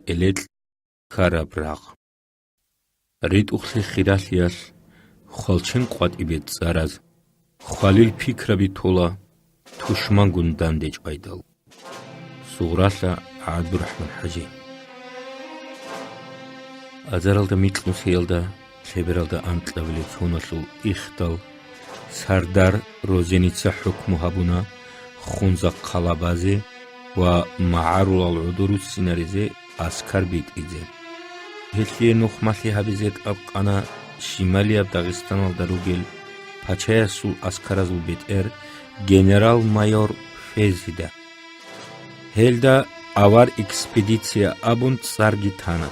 تقلت خرابراغ ريت أخلي خيراليال خالچن قوات إبت زارز خاليل فكرة بطولة تشمان گوندان ديج أيدل سغراسا عبد الرحمن حاجي أزارالدا ميتلو سيالدا سيبرالدا أنتلابلي توناسل إختال سردار روزينيتسا حكم هابونا خونزا قلابازي ومعارول العدور السيناريزي أسكار بيت إيزي هلي نخمالي هابيزيت أبقانا شماليا داغستان الدروغيل پاچاياسول أسكارازول بيت جنرال مايور فيزيدا هلدا أوار إكسبيديتسيا أبون تسارجيتانا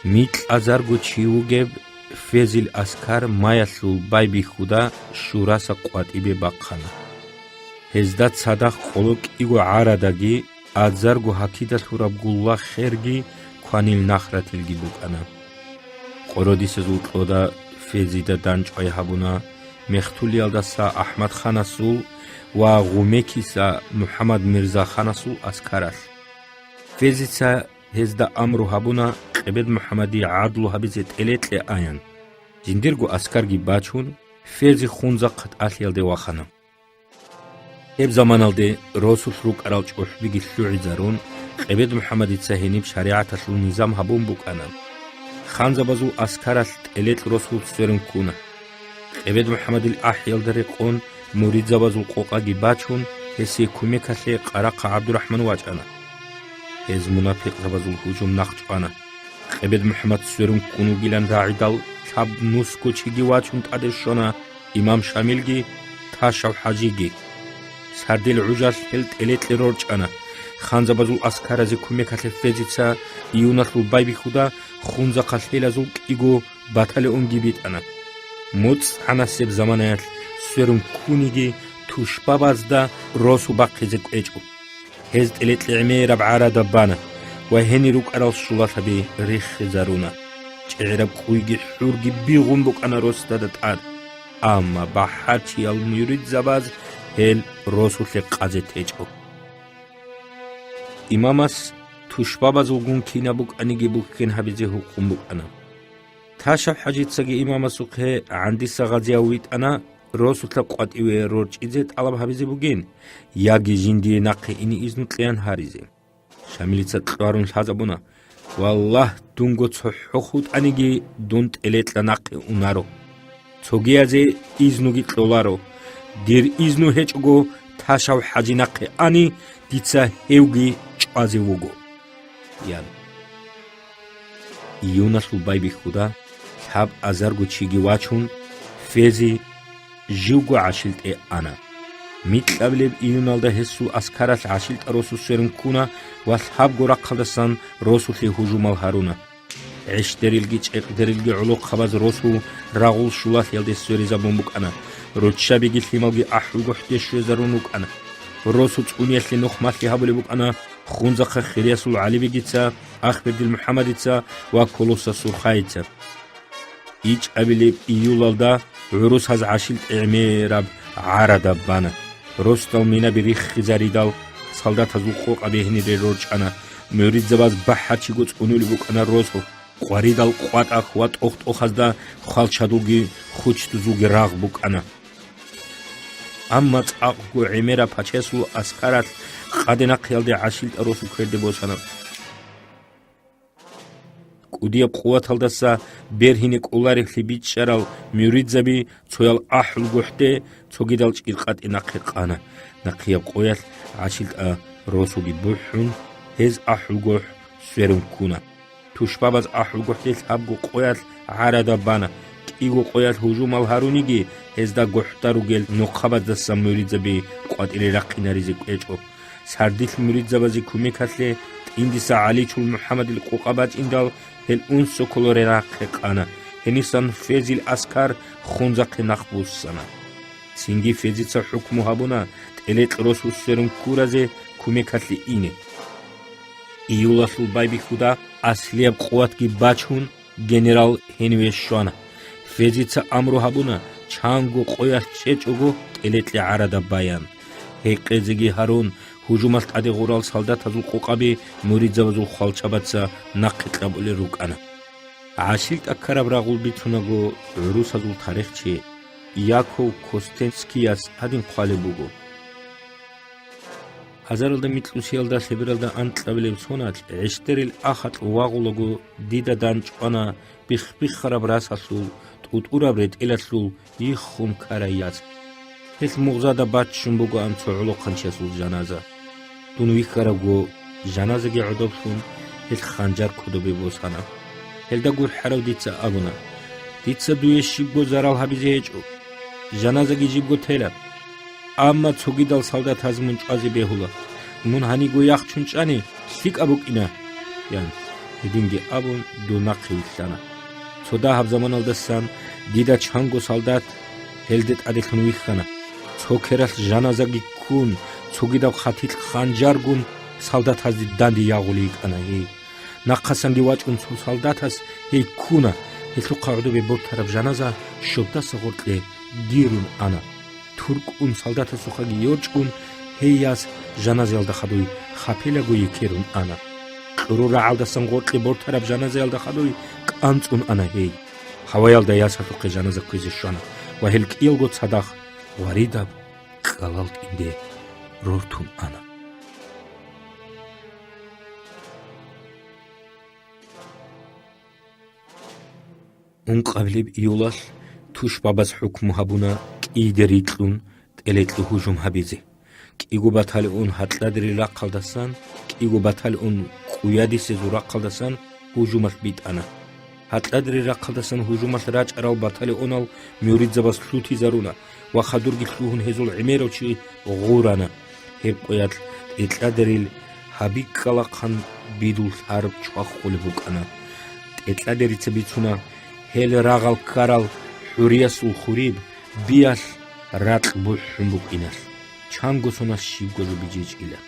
ميتل أزارغو چيوغيب فيزيل أسكار ماياسول بايبي خودا شوراسا قواتيبي باقخانا هزدا تصادق قولوك إيغو عاراداگي أزارغو حكيدا ثوراب گولا خيرگي كوانيل نخراتيلگي بوكانا قرودي سزول قودا فيزيدا دانج أي هابونا مختولي الدسا أحمد خاناسول وغوميكيسا محمد ميرزا خاناسول أسكارال فيزيتسا هزدا أمرو هابونا قبد محمدي عادلو هابيزيت إليتلي آيان جنديرغو أسكارگي باچون فيزي خونزا قد آليالدي واخانا اب زمانالدي رسول روك أرالج أحبيگي سلوعي زارون قبد محمدي تساهينيب شريعة سلو نظام هابون بوكانا خانزا بازو أسكارال إليتل رسول سفرن كونا قبد محمدي الأحيال دريقون مريد زبازو قوقاگي باچون هسي كوميكالي قراق عبد الرحمن واجانا هز منافق زبازو الهجوم نخجانا قبد محمد سفرن كونو گيلان راعدال تاب نوسكو چيگي واچون تادشونا إمام شاملگي تاشو حاجيگي سردل عجال هلت إليت لرورجانا خانزا بازو أسكارازي كوميكالي فيزيتسا يوناسلو بايبي خودا خونزا قلحيلازو إيغو باتالي أونگي بيتانا موتس عناسيب زمانيات سورم كونيگي توش بابازدا روسو باقيزي قيجو هزت إليت لعمي ربعارا دبانا وهني روك أرال شولاتا بي ريخ زارونا چعرب قويگي حورگي بيغون بوك أنا روس دادت آد أما بحارتي الميريد زباز هل رسول قازي تيجو إمامس توشبابا زوغون كينا بوك أنيجي بوك كين هابيزي حقوم بوك أنا تاشا حاجيت ساقي إمامس وقه عندي ساغازي أويت أنا رسول قوات إيوه روج إزيت ألاب هابيزي بوغين ياجي جندي ناقي إني إزنو تليان هاريزي شامليتسا تقارون الحازبونا والله دونغو تحوخوت أنيجي دونت إليت لناقي أونارو توغيازي إزنوغي تلولارو دير إزنو هيچگو تاشاو حاجيناقي أني ديتسا هيوغي چوازي وغو يان يوناسل بايبي خودا تاب أزارغو چيگي واچون فيزي جيوغو عاشلت أنا ميتل أبليب إيونالدا هسو أسكارات عاشلت روسو سيرن كونا والحاب غو رقلسان روسو في هجوم الهارونا عش دريلگي چيق دريلگي علوق خباز روسو راغول شولات يلدي سوريزا بومبوك أنا روتشابيگي ثيمالگي أحوغو حتيشو زارونوك أنا روسو تقونيسلي نخمالي هابوليبوك أنا خونزاق خيرياسو عليبيگيتسا أخبر دل محمديتسا وكولوسا سورخايتسا إيج أبليب إيولالدا عروس هز عاشلت إعميراب عاردا بانا روستال مينا بريخ زاريدال سالدات هزو خوق أبيهني دي روج أنا موريد زباز بحاچي گوز قنوليبوك أنا روسو قواريدال قوات أخوات أخت أخزدا خالشادوگي خوچتزوگي راغ بوك أنا أما تأقو عميرا پاچيسو أسكارات قادنا قيالدي عاشلت أروسو كرده بوشانا قوديب قوات هلدسا برهيني قولاري خلبيت شرال موريد زبي تويال أحل گوحده توگيدال چيرقات إناقي قانا نقيب قويال عاشلت أروسو ببوحون هز أحل گوح سويرون كونا توشباباز أحل گوحده تابگو قويال عاردا بانا إيغو قويال هجوم الهارونيگي هزدا گوحتارو گل نقاباز دسا موريد زبي قوات إلي رقينا ريزي قيجو سرديل موريد زبازي كوميكاتلي إندسا علي چول محمد القوقاباج إندال هل أنسو كولوري راقي قانا هنسان فيزي الأسكار خونزاقي نخبوس سانا سينجي فيزي تسا حكمو هابونا تقليت رسول سيرون كورازي كوميكاتلي إيني إيولاسل بايبي خودا أسليب قواتكي باچون جنرال هنوي شوانا فيزي تسا أمرو هابونا چانگو قويات چيچوگو تقليت لعرادا بايان هيقزيگي هارون ჰუჯუმალ ტადი ღურალ სალდათაზულ ყოყაბი მურიძავაზულ ხვალჩაბაცა ნაყიტლაბული რუკანა აშილ ტაქარაბრაღულ ბიცუნაგო რუსაზულ თარიხჩი იაკოვ კოსტენსკიას ადინ ყვალებუგო ჰაზარალდა მიტლუსიალდა სებერალდა ანტლავილებს ხონათ ეშტერილ ახატ ვაღულოგო დიდა დანჭყანა ბიხბიხარაბ რასასულ ტუტურაბრეთ ელასულ იხუმ ქარაიაც ეს მუღზადა ბაჩშუმბუგო ანცოულო ხანჩასულ ჟანაზა დუნ ვიხარაგო ჟანაზაგი ოდობშუნ ეს ხანჯარ ქოდობებოსანა ელდა გურ ჰარავდიცა აბუნა დიცა დუეშიბგო ზარალ ჰაბიზე ეჭო ჟანაზაგი ჯიბგო თელა ამა ცუგიდალ სალდათ აზმუნჭაზი ბეჰულა მუნ ჰანიგო yaxchunჭანი სიკაბუკინა იან ედინგი აბუნ დუნახილსანა ცოდა ჰაბზამანალდასან დიდა ჩანგო სალდათ ელდეთ ადიხნუ ვიხანა ცოქერას ჟანაზაგი კუნ ცუგიდავ ხათილ ხანჯარგუნ სალდათ აზი დანდი იაღული იკანა ე ნახასანგი ვაჭუნ სალდათას ე კუნა ეთუ ყავდები ბორთარაბ ჟანაზა შობდა საღორტლე გირუნ ანა თურკუნ სალდათას უხაგი იორჭკუნ ჰეიას ჟანაზელდა ხადუი ხაფელაგუი ქერუნ ანა ყრურა ალდასან ღორტლე ბორთარაბ ჟანაზელდა ხადუი კანწუნ ანა ჰეი ჰავაიალდა იასათუყე ჟანაზა ქიზი შანა ვაჰელ კიელგო ცადახ ვარიდაბ ყალალტ ინდე რორთუნ ანა უნყავლებ იულას თუშ ბაბას ჰუქმ ჰაბუნა კიდერიკლუნ ტელეტლუ ჰუჟუმ ჰაბიზე კიგო ბათალიონ ჰატლადრი რაყალდასან კიგო ბათალიონ ყუიადისე ზურაყალდასან ჰუჟუმას ბიტანა ჰატლადრი რაყალდასან ჰუჟუმას რაჭარალ ბათალიონალ მიორიძაბას ხუთი ზარულა ვახადურგი ხუჰუნ ჰეზულ იმეროჩი ღურანა ჰერყოიატ ეტლადრილ ჰაბიკალახან ბიდულ ჰარბ ჩხახული ბუკანა ეტლადერიცა ბიცუნა ჰელ რაღალ კარალ ჰურიასულ ხურიბ ბიას რატ ბუჰუმბუკინას ჩანგოსონას შიგოზო ბიჯიჭილა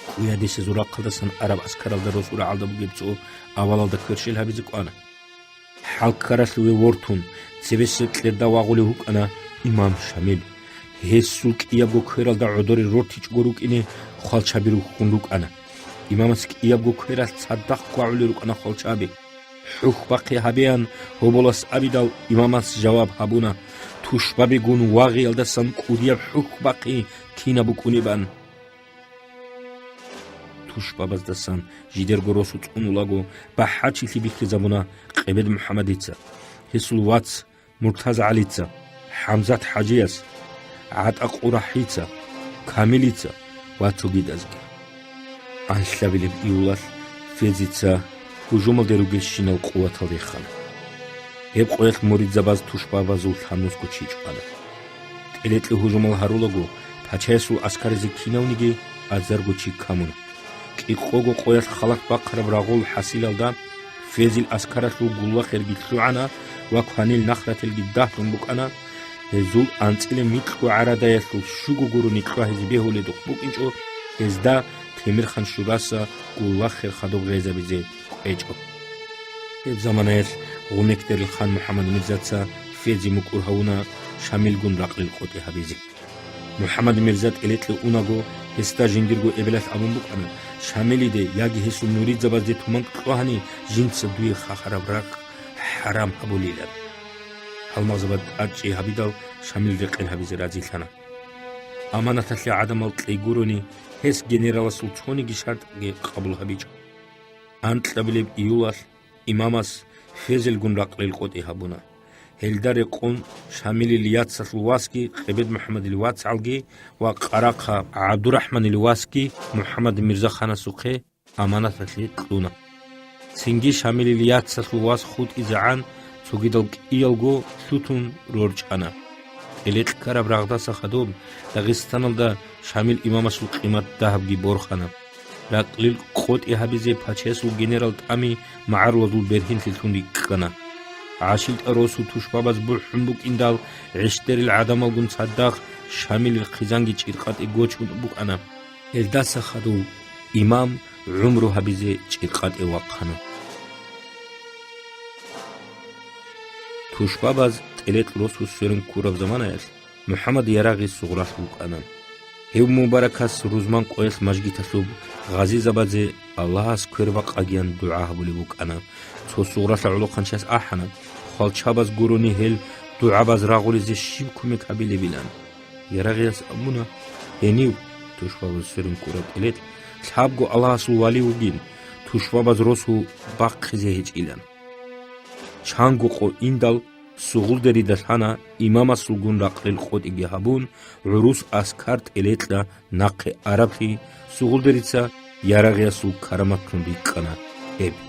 ყუიადისე ზურაყალდასან არაბ ასქარალდა როსურა ალდაბუგებწო ავალალდა ქერშელ ჰაბიზე ყვანა ჰალკარასლუე ვორთუნ ცებესეკლერდა ვაღული ჰუკანა იმამ შამილ ჰესულ კიაბგო ქერალდა ოდორი როთიჭ გორუკინე ხვალჩაბირუ ხუნდუკანა იმამას კიაბგო ქერალ ცადახ ყვავილი რუკანა ხვალჩაბი ჰუხბაყი ჰაბიან ჰობოლას აბიდალ იმამას ჟავაბ ჰაბუნა თუშბაბი გუნ ვაღიალდასან ყუდია ჰუხბაყი ქინაბუკუნიბან თუშბაბაზდასან ჟიდერგოროსუ წუნულაგო ბაჰაჩი ბიხრიზაბუნა ყებედ მუჰამადიცა ჰესულ ვაც მურთაზ ალიცა ჰამზათ ჰაჯიას ატა ყურაჰიცა კამილიცა ვაცუგიდაზგი ანშლაბილებ იულას ფეზიცა ჰუჟუმალ დერუგეშინალ ყუათალ ეხანა ეყოეთ მორიძაბაზ თუშბაბაზულ თამნოს კუჩიჭყალა ტელეტლი ჰუჟუმალ ჰარულოგო ფაჩაესულ ასკარეზე ქინავნიგი აზარგუჩი კამუნა კიყოგო ყოят ხალათ ბაყრაბ რაღულ ჰასილალდა ფეზილ ასკარასულ გულა ხერგი ხუანა ვაქანილ ნახრათელგი დაჰრუმ ბუკანა ზულ ანწილე მიტყუ არადაესულ შუგუგურუნი ყაჰიზი ბეჰოლე დო ბუკინჭო ეზდა თემირხან შურასა გულა ხერ ხადობღეზაბიზე ეჭო ებ ზამანაეს غونكتر الخان محمد مرزاتسا فيزي مكورهونا شامل گون راقل قوتي حبيزي محمد مرزات اليتل اوناغو هستا جنديرغو ابلاس ابون بقنا شاملي دي ياغي هسو نوري زبازي تومان قوهاني جنس دوي خاخراب راق حرام ابوليلا المغزبات اجي حبيدال شامل رقل حبيزي رازي ثانا امانتالي عدم القيغوروني هس جنرال سلطوني گشارت قبول حبيج انتلابلب ايولاس اماماس فيزل گون راقل قوتي حبونا هلدار قون شامل الياتس الواسكي قبيد محمد الواتسعلجي وقراقة عبد الرحمن الواسكي محمد مرزا خان سوقي امانه لقونا سنجي شامل الياتس الواس خود ازعان سوغيدل ايلغو شوتون رورجانا اليت كرب راغدا سخدوب داغستاندا شامل امام سوق قيمت دهبگي بورخانا راقل قوت احبيزي پاچيسو جنرال تامي معرض برهين تلتوندي كنا عاشلت أروسو تشبابز بوحمبوك إندال عشتر العدم وقن صداق شامل الخزانجي چيرقات إيقوچون بوك أنا الداس خدو إمام عمرو هبيزي چيرقات إيواقانا تشبابز تلت روسو سرن كورب زمان آيال Muhammad yaraghi sughras luqanan. Hev mubarakas Ruzman qoes majgitasub Ghazi Zabadze Allahas kverva qagian dua habuli luqana. Co sughras uluqanchas ahana. Khalchabaz guruni hel dua baz raghulize shiv kumek habilibilan. Yaraghias amuna eniu tushvabaz serum kurat elet. Sabgo Allahas wali ugin. Tushvabaz rosu baqqize hech'ilan. Chango qo indal Suğulderi dasana imama sugun raqril qotigi habun urus askart eletla naqe arabhi suğulderitsa yaragya su karamakrundi qana eb